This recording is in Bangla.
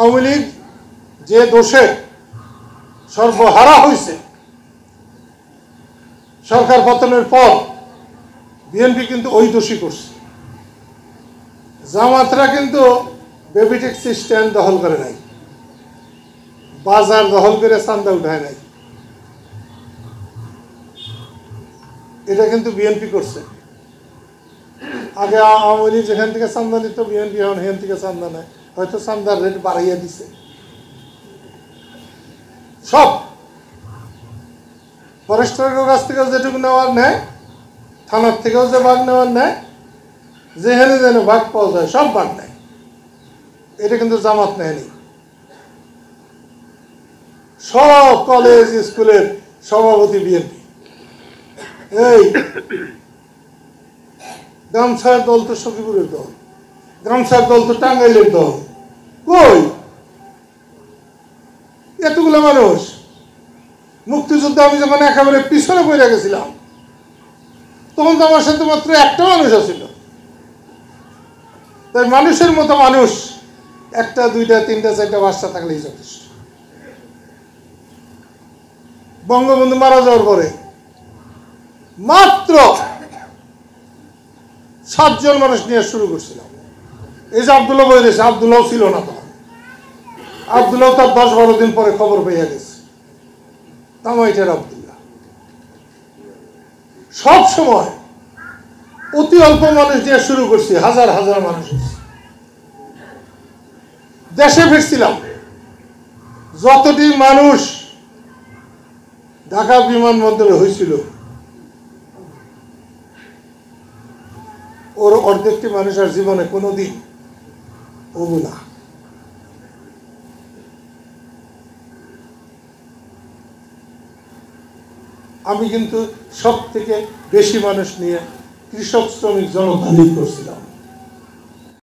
আওয়ামী লীগ যে দোষে সর্বহারা হয়েছে সরকার পতনের পর, বিএনপি কিন্তু ওই দোষী করছে। জামাতরা কিন্তু বেবি ট্যাক্সি স্ট্যান্ড দখল করে নাই, বাজার দখল করে চান্দা উঠায় নাই, এটা কিন্তু বিএনপি করছে। আগে আওয়ামী লীগ যেখান থেকে চান্দা নিত, বিএনপি এখন সেখান থেকে চান্দা নেয়, হয়তো চান্দার রেট বাড়াইয়া দিছে। সব ফরেস্টের কাছ থেকেও যেটুকু নেওয়ার নেয়, থানার থেকেও যে ভাগ নেওয়ার নেয়, যেখানে যেন ভাগ পাওয়া যায় সব ভাগ নেয়। এটা কিন্তু জামাত নেয়নি। সব কলেজ স্কুলের সভাপতি বিএনপি। এই গামছার দল তো সখীপুরের দল, গামছার দল তো টাঙ্গাইলের দল। কই এতগুলো মানুষ? মুক্তিযুদ্ধে আমি যখন একেবারে পিছনে পড়ে গেছিলাম, তখন তো আমার সাথে মাত্র একটা মানুষ আছিল। তাই মানুষের মতো মানুষ একটা, দুইটা, তিনটা, চারটা বাচ্চা থাকলেই যথেষ্ট। বঙ্গবন্ধু মারা যাওয়ার পরে মাত্র 7 জন মানুষ নিয়ে শুরু করছিলাম। এই যে আব্দুল্লাহ বলে দিয়েছে, আব্দুল্লাহ ছিল না তখন। আব্দুল্লাহ তার 10-12 দিন পরে খবর পেয়ে গেছে, তামাইটার আব্দুল্লাহ। সব সময় অতি অল্প মানুষ দিয়ে শুরু করছি, হাজার হাজার মানুষ। দেশে ফিরছিলাম, যতটি মানুষ ঢাকা বিমানবন্দরে হয়েছিল, ওর অর্ধেকটি মানুষের জীবনে কোনোদিন হবো না। আমি কিন্তু সব থেকে বেশি মানুষ নিয়ে কৃষক শ্রমিক জনতা লীগ করছিলাম।